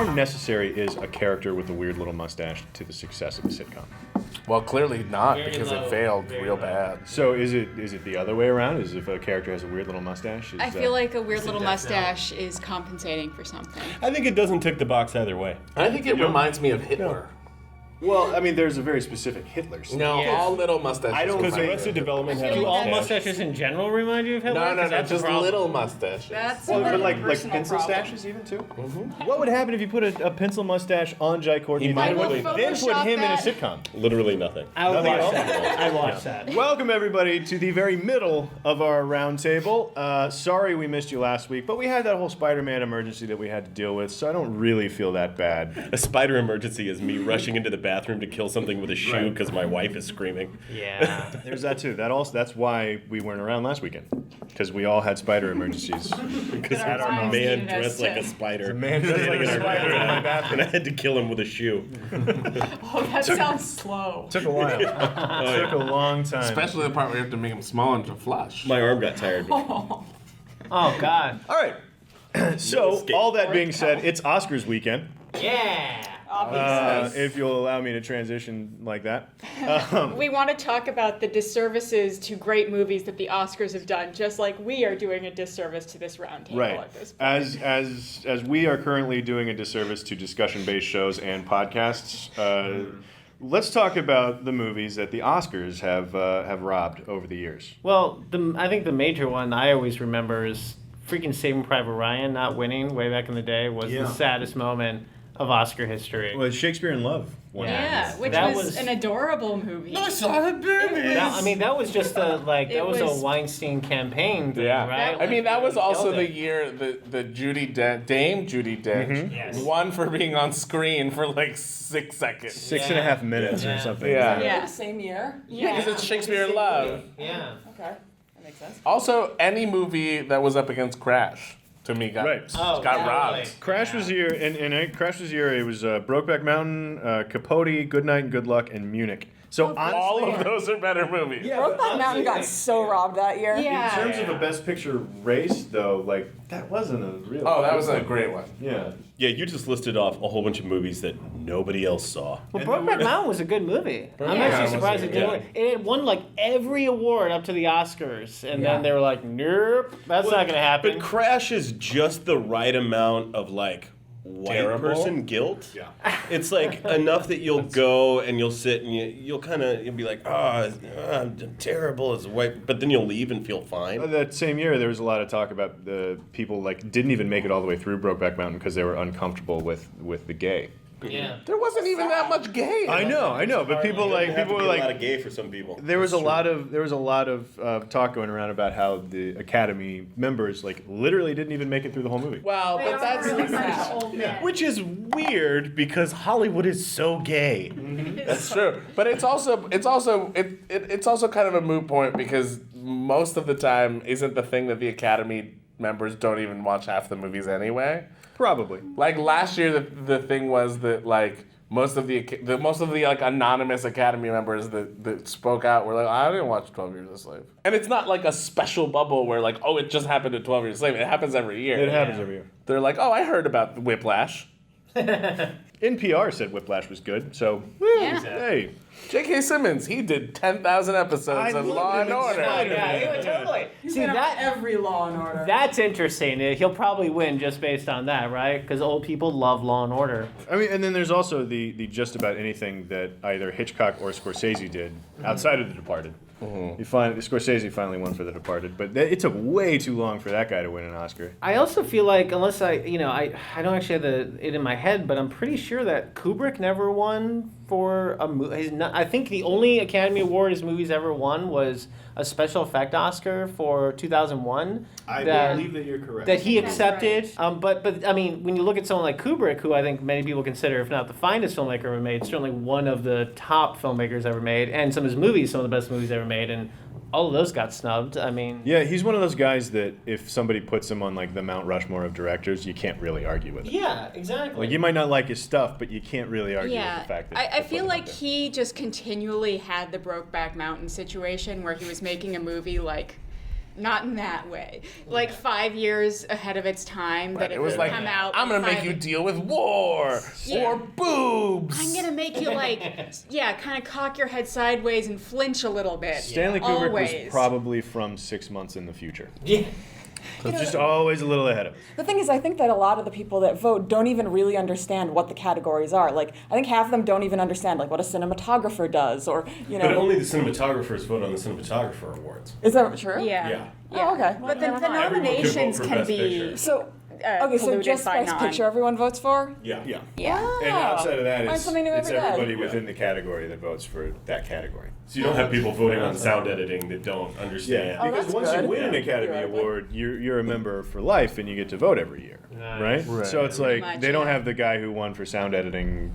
how necessary is a character with a weird little mustache to the success of a sitcom? Well, clearly not, Very because low, it failed very real low. bad. So is it the other way around? Is if a character has a weird little mustache? I feel like a weird It's a little death mustache is compensating for something. I think it doesn't tick the box either way. I think it reminds me of Hitler. Well, I mean, there's a very specific Hitler's. No, Yes. all little mustaches. I don't Because think- Arrested Development had a Do all mustache. mustaches in general remind you of Hitler? No, 'Cause that's the just problem. little mustaches. That's Well, a but like personal pencil problem. stashes even too. What would happen if you put a pencil mustache on Jai Courtney, He might then have put Photoshopped him in a that. sitcom? Literally nothing. I would Nothing watch at all? that. I watched that. Welcome everybody to the very middle of our roundtable. Sorry we missed you last week, but we had that whole Spider-Man emergency that we had to deal with, so I don't really feel that bad. A spider emergency is me rushing into the bathroom to kill something with a shoe because my wife is screaming. Yeah. There's that too. That's why we weren't around last weekend, because we all had spider emergencies. Because Our there's a wives man needed us dressed like to- a spider. man Just dressed like a in our spider in my bathroom. And I had to kill him with a shoe. Oh, that sounds slow. Took a while. Took a long time. Especially the part where you have to make them small and to flush. My arm got tired. Oh God. All right. So, escape. all that being said, it's Oscars weekend. Yeah. If you'll allow me to transition like that. We want to talk about the disservices to great movies that the Oscars have done, just like we are doing a disservice to this roundtable Right. at this point. As we are currently doing a disservice to discussion-based shows and podcasts, let's talk about the movies that the Oscars have robbed over the years. Well, I think the major one I always remember is freaking Saving Private Ryan not winning way back in the day was Yeah. the saddest moment of Oscar history. Well, Shakespeare in Love. won Yeah, that. which That was was- an adorable movie. That was just It was was- a Weinstein campaign thing, Yeah, right? I mean that was Like, also killed the it. year that the Dame Judi Dench Yes. won for being on screen for like 6 seconds. 6.5 minutes or Yeah. something. Yeah. Yeah. Same year? Yeah, because it's Shakespeare in Love. Yeah. Okay, that makes sense. Also, any movie that was up against Crash to me got Right. Oh, got yeah, robbed. right. Crash was the year, and Crash was the year. It was Brokeback Mountain, Capote, Good Night and Good Luck, and Munich. So honestly, All of those are better movies. Brokeback Mountain got so robbed that year. Yeah. in terms of a Best Picture race, though, like that wasn't a real. Oh, that was a great one. Yeah. Yeah, you just listed off a whole bunch of movies that nobody else saw. Well, Brokeback Mountain was a good movie. I'm Mountain actually was surprised a it good- didn't win. It won like every award up to the Oscars, and Yeah. then they were like, "Nope, that's not gonna happen." But Crash is just the right amount of like white Terrible? person guilt. Yeah. It's like enough that you'll go and you'll sit and you'll be like, I'm terrible as a white, but then you'll leave and feel fine. That same year, there was a lot of talk about the people like didn't even make it all the way through Brokeback Mountain because they were uncomfortable with the gay. yeah. There wasn't even that much gay. I know, but people were Have to be a lot like. of gay for some people. There was a lot of talk going around about how the Academy members like literally didn't even make it through the whole movie. Well, but that's really much old men. Which is weird because Hollywood is so gay. That's true, but it's also kind of a moot point because most of the time isn't the thing that the Academy members don't even watch half the movies anyway. Probably. Like last year, the thing was that like most of the like anonymous Academy members that spoke out were like, I didn't watch 12 Years a Slave, and it's not like a special bubble where like, oh, it just happened at 12 Years a Slave. It happens every year. It happens every year. They're like, oh, I heard about Whiplash. NPR said Whiplash was good, so Yeah. hey. J.K. Simmons, he did 10,000 episodes of love Law him and in Order. Spider-Man. Yeah, totally. He's See been on that. every Law and Order. That's interesting. He'll probably win just based on that, right? Because old people love Law and Order. I mean, and then there's also the just about anything that either Hitchcock or Scorsese did outside of The Departed. Scorsese finally won for The Departed, but it took way too long for that guy to win an Oscar. I also feel like, unless I don't actually have it in my head, but I'm pretty sure that Kubrick never won for a movie. I think the only Academy Award his movies ever won was a special effect Oscar for 2001. that you're correct. That he That's accepted. But I mean, when you look at someone like Kubrick, who I think many people consider, if not the finest filmmaker ever made, certainly one of the top filmmakers ever made, and some of his movies, some of the best movies ever made, and all of those got snubbed. I mean, Yeah, he's one of those guys that if somebody puts him on like the Mount Rushmore of directors, you can't really argue with it. yeah, exactly. Like you might not like his stuff, but you can't really argue with the fact that I they put feel him like up there. he just continually had the Brokeback Mountain situation where he was making a movie like Not in that way. Like 5 years ahead of its time. That It was like, come out. I'm gonna make you deal with war or boobs. I'm gonna make you kind of cock your head sideways and flinch a little bit. Stanley Kubrick Always. was probably from 6 months in the future. Yeah. So it's just always a little ahead of us. The thing is, I think that a lot of the people that vote don't even really understand what the categories are. Like, I think half of them don't even understand like what a cinematographer does, or But only the cinematographers vote on the cinematographer awards. Is that true? Yeah. Oh, okay. But the Everyone can vote nominations for can Best be Picture. So, okay, so polluted just by Best Picture everyone votes for? Yeah. Yeah. And outside of that, Learn it's something new every day. everybody within the category that votes for that category. So you don't have people voting on sound editing that don't understand. Oh, because that's once good. you win an Academy You're right. Award, you're a member for life and you get to vote every year, right? Right. So it's like Much, they don't yeah. have the guy who won for sound editing,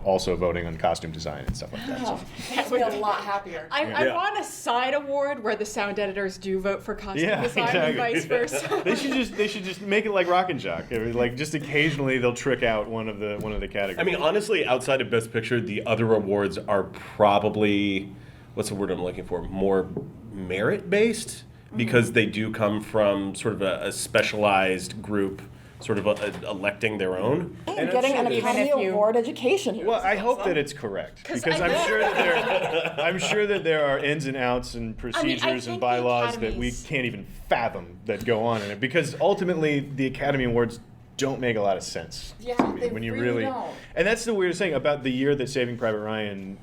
also voting on costume design and stuff like that. So. Makes me a lot happier. I want a side award where the sound editors do vote for costume Yeah, design and exactly. vice versa. They should just make it like Rock and Jock. Like just occasionally they'll trick out one of the categories. I mean, honestly, outside of Best Picture, the other awards are probably, what's the word I'm looking for, more merit-based, because they do come from sort of a specialized group, sort of electing their own. And getting an Even Academy if you- Award education here. Well, I hope that it's correct 'Cause because I I'm sure that there are ins and outs and procedures and think the bylaws that we academies- can't even fathom that go on in it. Because ultimately, the Academy Awards don't make a lot of sense. Yeah, to me they when you really don't. And that's the weirdest thing about the year that Saving Private Ryan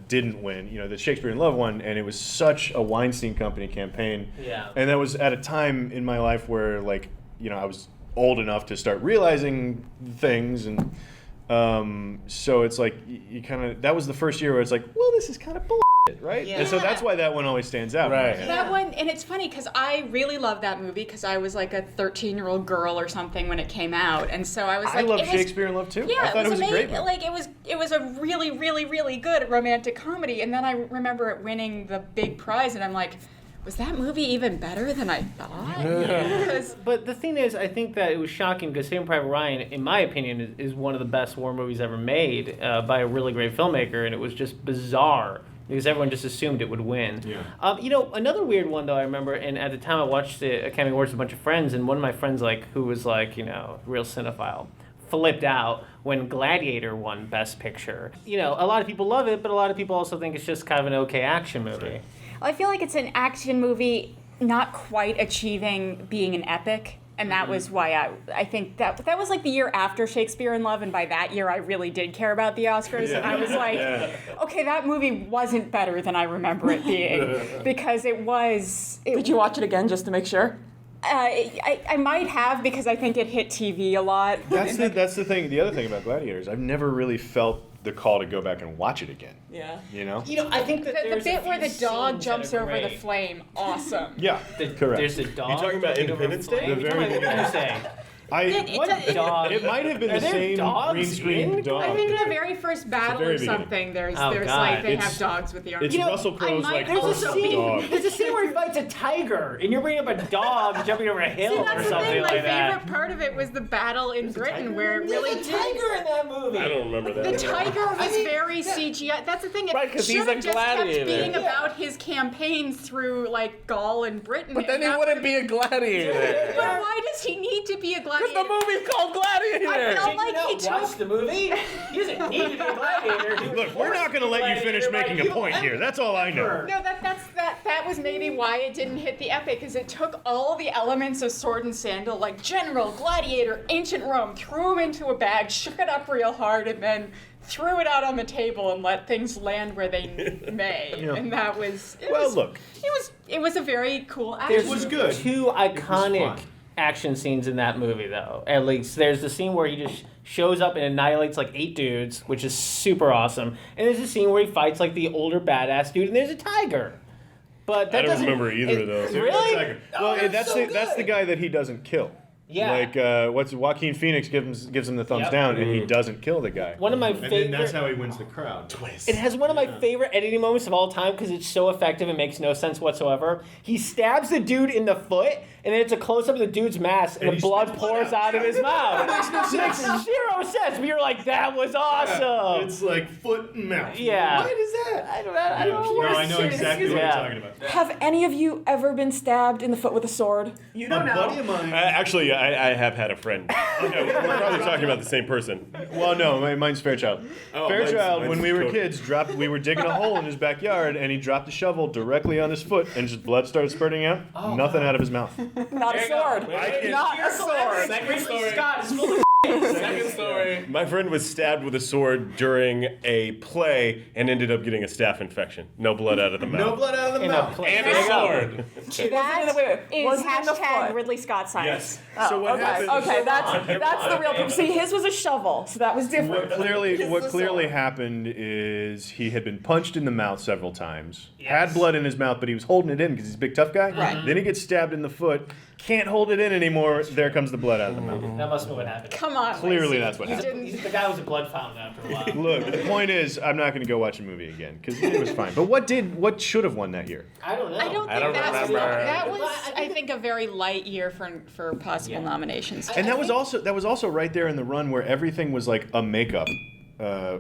didn't win. The Shakespeare in Love won, and it was such a Weinstein Company campaign. Yeah. And that was at a time in my life where, I was old enough to start realizing things, and so it's like you kind of, that was the first year where it's like, well, this is kind of bullshit, right? Yeah. And so that's why that one always stands out. in my Right. head. That one, and it's funny because I really loved that movie because I was like a 13-year-old girl or something when it came out, and so I was I like, love it was- Shakespeare in Love too. Yeah, I thought it was a great amazing. movie. Like it was a really, really, really good romantic comedy, and then I remember it winning the big prize, and I'm like, was that movie even better than I thought? Because But the thing is, I think that it was shocking because Saving Private Ryan, in my opinion, is one of the best war movies ever made by a really great filmmaker, and it was just bizarre because everyone just assumed it would win. Yeah. Another weird one though I remember, and at the time I watched the Academy Awards with a bunch of friends, and one of my friends who was real cinephile flipped out when Gladiator won Best Picture. A lot of people love it, but a lot of people also think it's just kind of an okay action movie. I feel like it's an action movie not quite achieving being an epic. And that was why I think that was like the year after Shakespeare in Love, and by that year I really did care about the Oscars, and I was like, okay, that movie wasn't better than I remember it being, because it was. Did you watch it again just to make sure? I might have, because I think it hit TV a lot. That's the thing. The other thing about Gladiator is I've never really felt the call to go back and watch it again. Yeah. I think that The there's bit a where the few dog scenes jumps that are over the great. flame, awesome. Yeah, correct. There's a dog. You talking about jumping over a Independence Day? flame. The You're very talking about Independence Day. It Dog. might have been Are the there same dogs green screen in dog. I think the very first battle very or beginning. something, there's Oh, like God. they It's- have dogs with the arms. It's Russell Crowe's might There's a also scene. dog. There's a scene where he fights a tiger, and you're bringing up a dog jumping over a hill See, or that's the something thing. My like that. favorite part of it was the battle in Britain, where it really There's a tiger in that movie. I don't remember that. The tiger was very CGI. That's the thing. It Right, 'cause he's should have a just gladiator. kept being about his campaign through like Gaul and Britain. But then and he that wouldn't would've- be a gladiator. But why does he need to be a Because gladiator? the movie's called Gladiator. I felt Did you like not he watch took. the movie? He doesn't need to be a gladiator. He was Look, we're not going to forced let you be finish gladiator by making a Hugh point here. That's all I know. Hefner. No, that was maybe why it didn't hit the epic, because it took all the elements of sword and sandal, like general, gladiator, ancient Rome, threw them into a bag, shook it up real hard, and then threw it out on the table and let things land where they may. Yeah. And that was. Look. It was a very cool action. There's was good. two iconic fun. action scenes in that movie, though. At least there's the scene where he just shows up and annihilates like 8 dudes, which is super awesome. And there's a scene where he fights like the older badass dude, and there's a tiger. But that I don't doesn't remember either of those. Really? Well, Oh, that's so the guy that he doesn't kill. Yeah. Like what's Joaquin Phoenix gives him the thumbs Yep. down, and he doesn't kill the guy. One of my And then favorite. that's how he wins the crowd. Twist. It has one of my favorite editing moments of all time because it's so effective and makes no sense whatsoever. He stabs the dude in the foot, and then it's a close up of the dude's mask, and the he blood spits blood pours out of his mouth. Makes zero sense, but you're like, that was awesome. It's like foot and mouth. Yeah. What is that? I don't know. No, I know exactly what you're Yeah. talking about. Have any of you ever been stabbed in the foot with a sword? You A don't know. buddy of mine. Actually, I have had a friend. Okay, we're probably talking about the same person. Well, no, mine's Fairchild. Oh, Fairchild, mine's when we were Cody. kids, we were digging a hole in his backyard, and he dropped a shovel directly on his foot, and just blood started spurting out. Nothing out of his mouth. Not a sword. Not a sword. Second story. Scott is full of Second story. My friend was stabbed with a sword during a play and ended up getting a staph infection. No blood out of the mouth. No blood out of the in a mouth. place. And There a you go. sword. That Wait, is was it in the hashtag foot? Ridley Scott science. Yes. So what okay, happened? okay, that's the real. See, his was a shovel, so that was different. What clearly happened is he had been punched in the mouth several times, had blood in his mouth, but he was holding it in because he's a big tough guy. Right. Then he gets stabbed in the foot, can't hold it in anymore. There comes the blood out of the mouth. That must be what happened. Come on. Clearly, Lacey. that's what You happened. didn't- The guy was a blood fountain after a while. Look, the point is, I'm not going to go watch a movie again because it was fine. But what should have won that year? I don't know. I don't I don't think that's remember. that was. I think a very light year for possible nominations. And that was also right there in the run where everything was like a makeup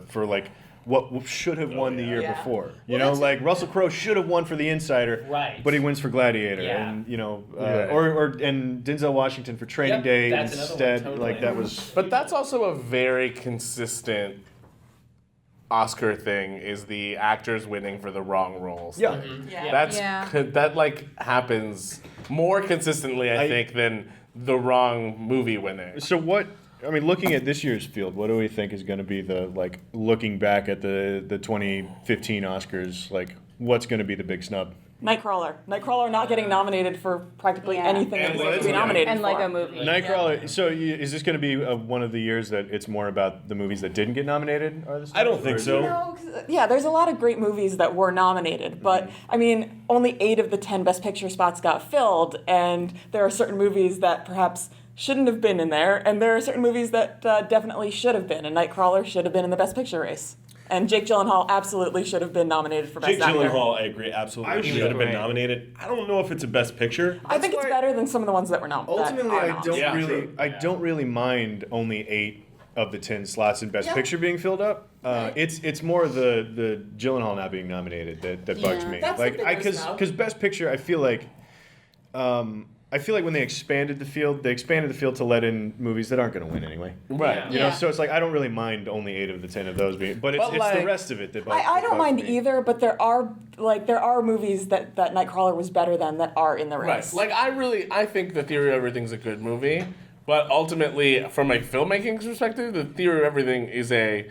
for like what should have won the year Yeah. before. You know, like Russell Crowe should have won for The Insider, Right. but he wins for Gladiator, Yeah. and you know, Right. and Denzel Washington for Training Yep, Day that's another one, instead. totally. Like that was. But that's also a very consistent Oscar thing is the actors winning for the wrong roles. Yeah. Yeah. That's Yeah. that like happens more consistently, I think, than the wrong movie winning. So what? I mean, looking at this year's field, what do we think is going to be the like looking back at the 2015 Oscars? Like, what's going to be the big snub? Nightcrawler. Nightcrawler not getting nominated for practically Yeah. anything And that was to be Lego. nominated and for. Lego Movie. Nightcrawler. So is this going to be one of the years that it's more about the movies that didn't get nominated? Are the I don't snubs, think or is so. it- No, 'cause, yeah, there's a lot of great movies that were nominated, but I mean, only 8 of the 10 Best Picture spots got filled, and there are certain movies that perhaps shouldn't have been in there, and there are certain movies that definitely should have been, and Nightcrawler should have been in the Best Picture race. And Jake Gyllenhaal absolutely should have been nominated for Best Jake Actor. Gyllenhaal, I agree, absolutely I should was have been great. nominated. I don't know if it's a Best Picture. I think it's why- better than some of the ones that were nominated. Ultimately, Yeah, I don't really mind only 8 of the 10 slots in Best Yeah. Picture being filled up. It's more the Gyllenhaal not being nominated that bugs Yeah. me. That's the Like bigger snub. because Best Picture, I feel like when they expanded the field to let in movies that aren't going to win anyway. Right. You know, Yeah. so it's like I don't really mind only 8 of the 10 of those being, but it's But, the like, rest of it that bugs, I that don't bugs mind me. either, but there are movies that Nightcrawler was better than that are in the Right. race. Like I think The Theory of Everything's a good movie, but ultimately, from a filmmaking perspective, The Theory of Everything is a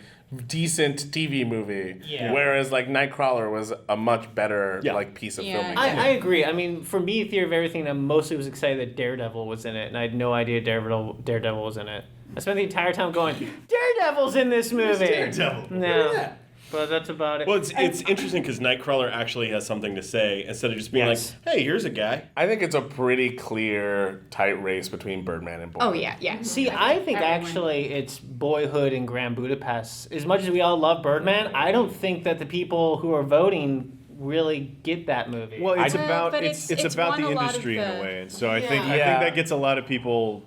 decent TV movie. Yeah. Whereas like Nightcrawler was a much better Yeah. like piece of Yeah. filmmaking. I agree. I mean, for me, Theory of Everything, I mostly was excited that Daredevil was in it, and I had no idea Daredevil was in it. I spent the entire time going, Daredevil's in this movie. Daredevil? No, but that's about it. Well, it's interesting because Nightcrawler actually has something to say instead of just being Yes. like, "Hey, here's a guy." I think it's a pretty clear, tight race between Birdman and Boyhood. Oh yeah, yeah. See, I think Everyone. actually it's Boyhood and Grand Budapest. As much as we all love Birdman, I don't think that the people who are voting really get that movie. Well, it's Well, about but it's it's about the won a lot of industry in the- a way, and so I think Yeah. that gets a lot of people.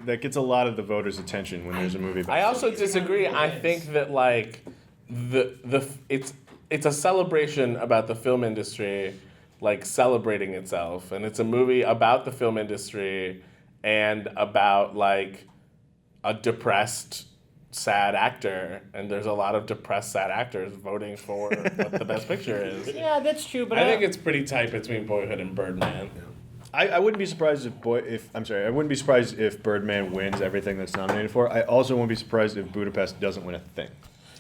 That gets a lot of the voters' attention when there's a movie about. I also disagree. I think that like it's a celebration about the film industry, like celebrating itself, and it's a movie about the film industry and about like a depressed, sad actor, and there's a lot of depressed, sad actors voting for what the best picture is. yeah, that's true, but I think it's pretty tight between Boyhood and Birdman. I wouldn't be surprised I wouldn't be surprised if Birdman wins everything that's nominated for. I also won't be surprised if Budapest doesn't win a thing.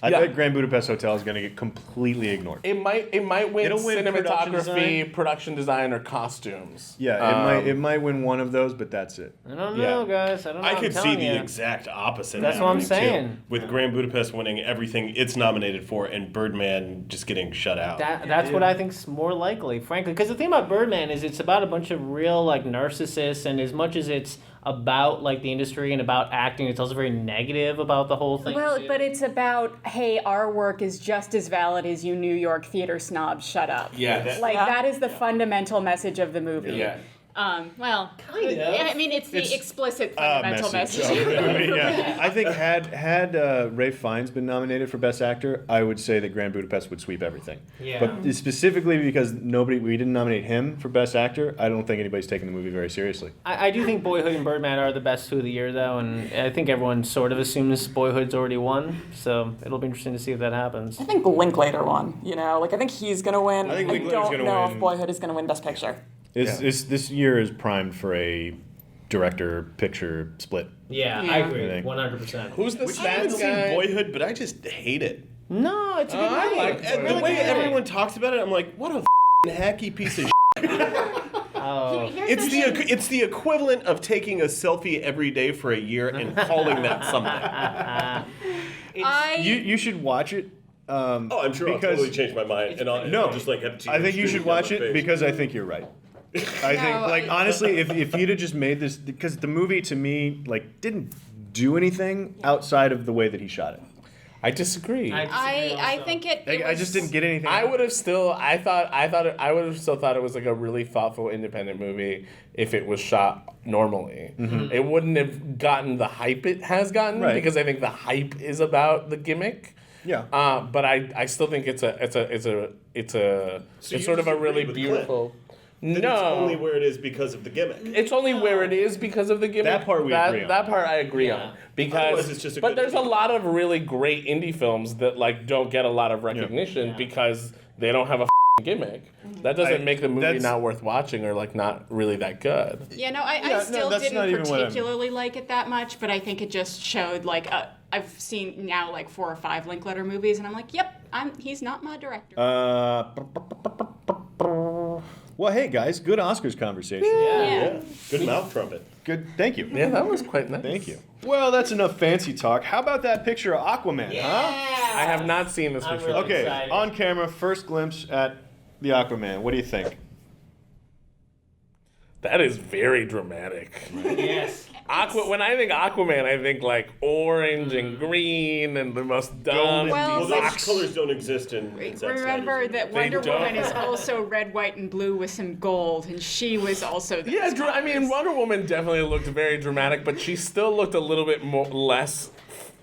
I Yeah. think Grand Budapest Hotel is going to get completely ignored. It might win It'll win cinematography, production design, or costumes. Yeah, it might win one of those, but that's it. I don't know, guys. I don't know. I I'm could see telling the you. exact opposite. That's what I'm happening, too, saying. with Grand Budapest winning everything it's nominated for, and Birdman just getting shut out. That's what I think's more likely, frankly. Because the thing about Birdman is it's about a bunch of real like narcissists, and as much as it's about like the industry and about acting. It's also very negative about the whole thing. Well, too. but it's about, hey, our work is just as valid as you New York theater snobs. Shut up. Yeah. Like, that is the fundamental message of the movie. Yeah. Well, Kind of. I mean, it's the explicit fundamental message. Yeah. I think had Ralph Fiennes been nominated for Best Actor, I would say that Grand Budapest would sweep everything. Yeah. But specifically because we didn't nominate him for Best Actor, I don't think anybody's taking the movie very seriously. I do think Boyhood and Birdman are the best two of the year, though, and I think everyone sort of assumes Boyhood's already won, so it'll be interesting to see if that happens. I think the Linklater won, you know? Like, I think he's going to win. I think Linklater's don't gonna know win. if Boyhood is going to win Best Picture. This year is primed for a director-picture split. Yeah, Yeah. I agree, I think. 100%. Who's the I haven't stats seen guy? Boyhood, but I just hate it. No, it's a good I movie. like And the Really way good. everyone talks about it, I'm like, what a hacky piece of Oh. It's the equivalent of taking a selfie every day for a year and calling that something. You should watch it. Oh, I'm sure I'll Because- totally change my mind, and I'll just like have I think you should watch it because I think you're right. I think, like, honestly, if you'd have just made this, because the movie to me, like, didn't do anything outside of the way that he shot it. I disagree. I think it. Like, I just didn't get anything. I would have still. I would have still thought it was like a really thoughtful independent movie if it was shot normally. It wouldn't have gotten the hype it has gotten Right. because I think the hype is about the gimmick. Yeah. But I still think it's sort of a really disagree with beautiful. That it's only where it is because of the gimmick. It's only where it is because of the gimmick. That part we agree on. That part I agree Yeah. on. Because, Otherwise it's just a but good there's a movie. lot of really great indie films that like don't get a lot of recognition Yeah. because they don't have a gimmick. That doesn't make the movie that's- not worth watching or like not really that good. Yeah, no, I no, still that's not didn't even what I'm- particularly like it that much, but I think it just showed like I've seen now like 4 or 5 Linklater movies, and I'm like, yep, he's not my director. Well, hey guys, good Oscars conversation. yeah. Good mouth trumpet. Good, thank you. Yeah, that was quite nice. Thank you. Well, that's enough fancy talk. How about that picture of Aquaman, huh? I have not seen this I'm picture. really Okay, excited. on camera, first glimpse at the Aquaman. What do you think? That is very dramatic. Yes. When I think Aquaman, I think like orange and green and the most dumb. Well, Well, those colors don't exist in Zack Remember Snyder's that They Wonder don't. Woman is also red, white, and blue with some gold, and she was also. Yeah, I mean, Wonder Woman definitely looked very dramatic, but she still looked a little bit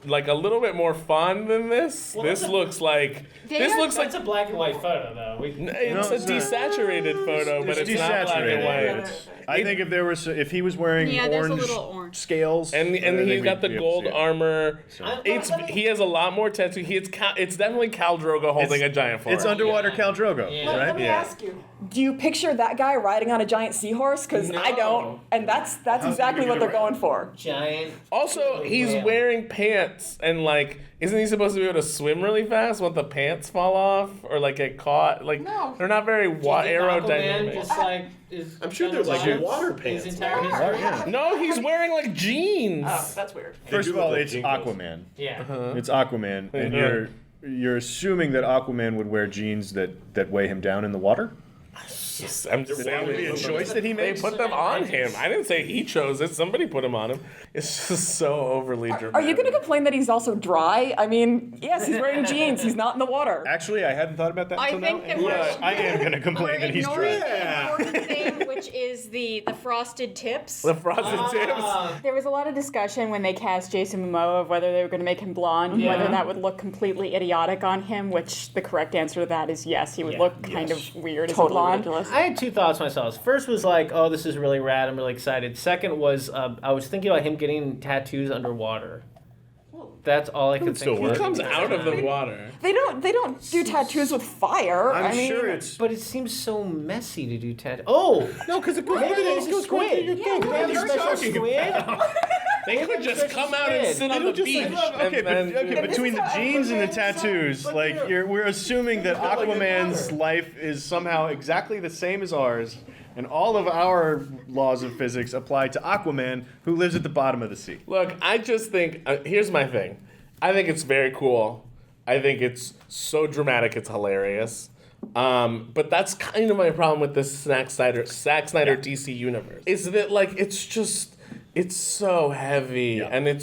like a little bit more fun than this. Well, This that's a- looks like That's a black and white photo, though. it's No, a it's not. desaturated photo, but it's not black and white. I think if he was wearing Yeah, there's a orange, little orange. scales, And I he's think got the we'd be able to gold see it. armor. I'm- He has a lot more tattoo. It's definitely Khal Drogo holding a giant fork. It's underwater Khal Drogo, Yeah. Let right? me ask you, do you picture that guy riding on a giant seahorse? Because I No. don't, and that's exactly what they're going for. Giant. Also, he's Whale. wearing pants, and like, isn't he supposed to be able to swim really fast? Won't the pants fall off or like get caught? Like, No. they're not very Do you think Aquaman aerodynamic. just like is I'm sure they're like underwater water his pants. entire history. No, he's wearing like jeans. Oh, that's weird. First do of all, look like it's Jinkos. Aquaman. Yeah. It's Aquaman, and Mhm. you're assuming that Aquaman would wear jeans that weigh him down in the water. I'm just That would be a saying. choice that he They makes. put them on him. I didn't say he chose it. Somebody put him on him. It's just so overly dramatic. Are you going to complain that he's also dry? I mean, yes, he's wearing jeans. He's not in the water. Actually, I hadn't thought about that I until now. think that and we're- I am going to We're complain that he's ignoring dry. the important thing, which is the frosted tips. The frosted tips. Ah. There was a lot of discussion when they cast Jason Momoa of whether they were going to make him blonde, and whether that would look completely idiotic on him, which the correct answer to that is yes, he would Yeah. look kind of weird as a Totally blonde. ridiculous. I had two thoughts myself. First was like, oh, this is really rad. I'm really excited. Second was I was thinking about him getting tattoos underwater. That's all I could still think. He work. comes out of the water. They don't do tattoos with fire. I'm I mean, sure it's. But it seems so messy to do tattoos. Oh, No, because it goes maybe it's a squid. your thing. They have a special squid. They could just come out and sit on the beach. Okay, and then, but between the jeans and the tattoos, like we're assuming that Aquaman's life is somehow exactly the same as ours, and all of our laws of physics apply to Aquaman, who lives at the bottom of the sea. Look, I just think here's my thing. I think it's very cool. I think it's so dramatic, it's hilarious. But that's kind of my problem with this Zack Snyder DC universe. Is that like it's just it's so heavy and it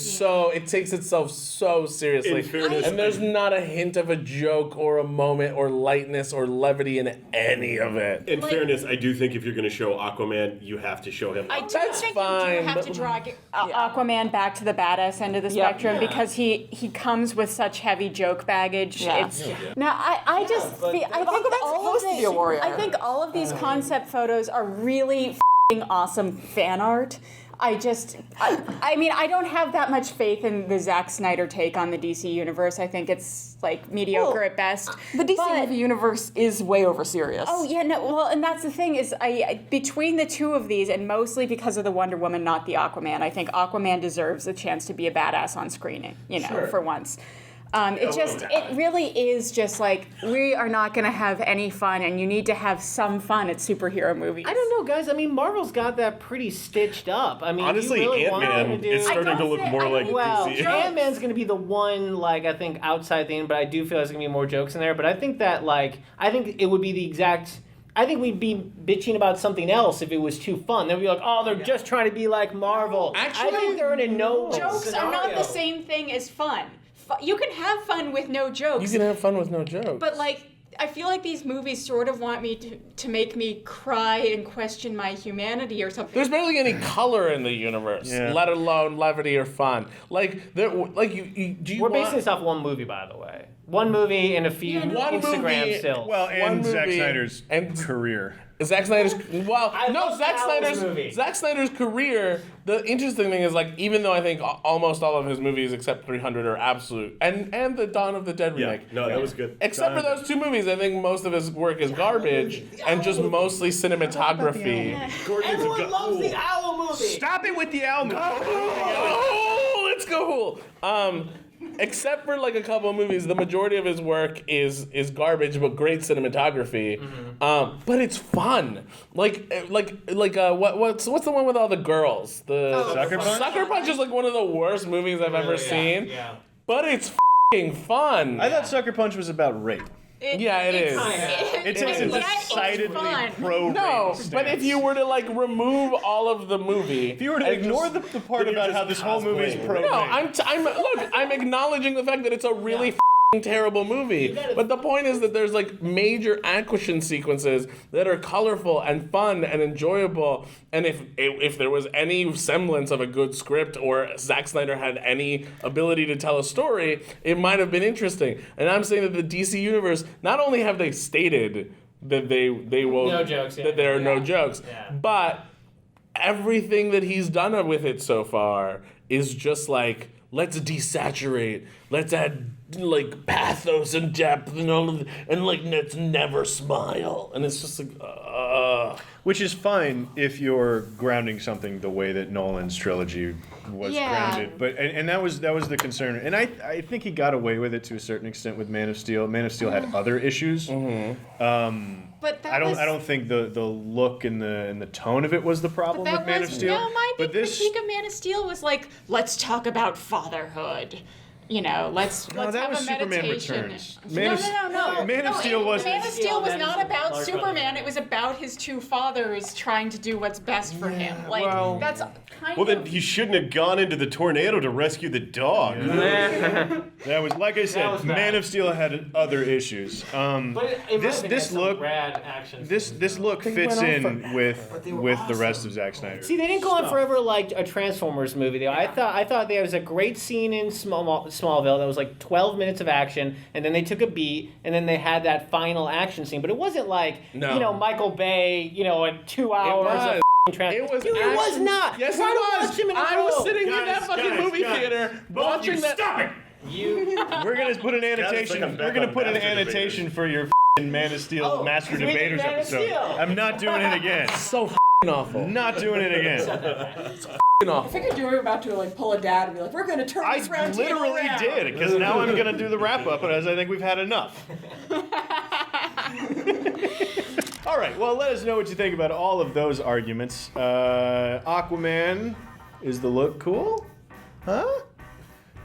takes itself so seriously. In fairness, and there's not a hint of a joke or a moment or lightness or levity in any of it. In fairness, I do think if you're going to show Aquaman, you have to show him. I do That's think fine, you do have but- to draw Aquaman back to the badass end of the spectrum because he comes with such heavy joke baggage. Yeah. Now I just feel, I think Aquaman's all of supposed to be a warrior. I think all of these concept photos are really f***ing awesome fan art. I mean, I don't have that much faith in the Zack Snyder take on the DC universe. I think it's like mediocre at best. The DC movie universe is way over serious. Oh yeah, no. Well, and that's the thing is, I between the two of these, and mostly because of the Wonder Woman, not the Aquaman, I think Aquaman deserves a chance to be a badass on screen. For once. It really is just like, we are not going to have any fun, and you need to have some fun at superhero movies. I don't know, guys. I mean, Marvel's got that pretty stitched up. I mean, Honestly, you really want them Ant-Man to do... is starting to look more like Well, DC. Ant-Man's going to be the one, like, I think, outside thing, but I do feel there's going to be more jokes in there. But I think that, like, I think it would be the exact... I think we'd be bitching about something else if it was too fun. Then we'd be like, oh, they're just trying to be like Marvel. Actually, I think they're in a no Jokes are not the same thing as fun. You can have fun with no jokes. You can have fun with no jokes. But like, I feel like these movies sort of want me to make me cry and question my humanity or something. There's barely any color in the universe, let alone levity or fun. Like, do you We're want... basing this off one movie, by the way. One movie and a few One Instagram movie, stills. Well, and Zack movie Snyder's and- career. Zack Snyder's love Zack Snyder's career. The interesting thing is, like, even though I think almost all of his movies except 300 are absolute, and the Dawn of the Dead Yeah, remake. no, that was good. Except for those two movies, I think most of his work is garbage and just mostly cinematography. Everyone loves the Owl movie. Stop it with the Owl movie. Oh, let's go. Except for like a couple of movies, the majority of his work is garbage, but great cinematography. But it's fun. What's the one with all the girls? The Sucker Punch? Sucker Punch is like one of the worst movies I've ever seen. Yeah. But it's f***ing fun. I thought Sucker Punch was about rape. Yeah, it is. It's and yet decidedly fun. pro-rape No, stance. but if you were to like remove all of the movie, If you were to ignore the part then you're about just how this whole movie is cosplaying. pro-rape. No, I'm acknowledging the fact that it's a really f***ing terrible movie. But the point is that there's like major action sequences that are colorful and fun and enjoyable. And if there was any semblance of a good script or Zack Snyder had any ability to tell a story, it might have been interesting. And I'm saying that the DC universe, not only have they stated that they will No jokes, yeah. that there are no jokes, Yeah. but everything that he's done with it so far is just like, let's desaturate, let's add like pathos and depth and all of and like let's never smile, and it's just like Which is fine if you're grounding something the way that Nolan's trilogy was grounded. But and that was the concern. And I think he got away with it to a certain extent with Man of Steel. Man of Steel had other issues. But that I was, don't think the look and the tone of it was the problem with Man of Steel. No, my big but this critique of Man of Steel was like, let's talk about fatherhood. You know, let's that have was a Superman meditation. Returns. No. Man of Steel was Man of Steel was not about Large Superman. brother. It was about his two fathers trying to do what's best for him. Like well- that's kind Well, then of. he shouldn't have gone into the tornado to rescue the dog. that was like I said. was bad. Man of Steel had other issues. But it This look rad action. this look fits in with the rest of Zack Snyder. See, they didn't go on forever like a Transformers movie. Though. I thought there was a great scene in Smallville that was like 12 minutes of action, and then they took a beat, and then they had that final action scene. But it wasn't like Michael Bay, a 2 hours of it was. Dude, it was not. Yes, Try it to was. watch him in a I was row. sitting in that fucking movie theater watching that. Stop it! We're gonna put an annotation. like I'm back We're gonna on put an Master annotation for your Man of Steel Master we did Debaters Man of episode. Steel. I'm not doing it again. So awful. Not doing it again. I Awful. figured you were about to like pull a dad and be like, "We're going to turn I this round table literally around." did, because now I'm gonna do the wrap up, as I think we've had enough. All right. Well, let us know what you think about all of those arguments. Aquaman, is the look cool? Huh?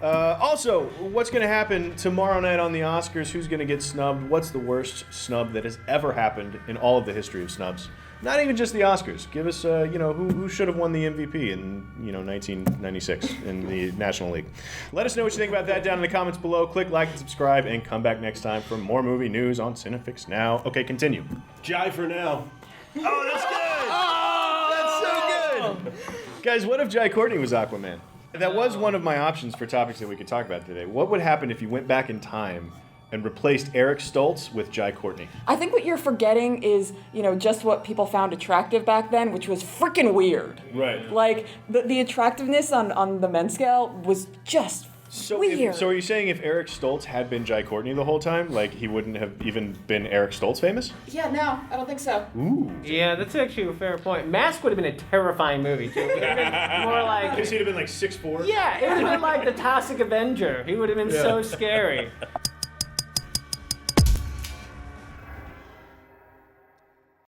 Also, what's going to happen tomorrow night on the Oscars? Who's going to get snubbed? What's the worst snub that has ever happened in all of the history of snubs? Not even just the Oscars. Give us, who should have won the MVP in, 1996 in the National League. Let us know what you think about that down in the comments below. Click like and subscribe, and come back next time for more movie news on CineFix Now. Okay, continue. Jai for now. Oh, that's good! That's so good! Guys, what if Jai Courtney was Aquaman? That was one of my options for topics that we could talk about today. What would happen if you went back in time and replaced Eric Stoltz with Jai Courtney? I think what you're forgetting is, just what people found attractive back then, which was freaking weird. Right. Like, the attractiveness on the men's scale was just weird. So are you saying if Eric Stoltz had been Jai Courtney the whole time, like he wouldn't have even been Eric Stoltz famous? Yeah, no, I don't think so. Ooh. Yeah, that's actually a fair point. Mask would have been a terrifying movie, too. It would have been more like... Because he'd have been like 6'4". Yeah, it would have been like the Toxic Avenger. He would have been so scary.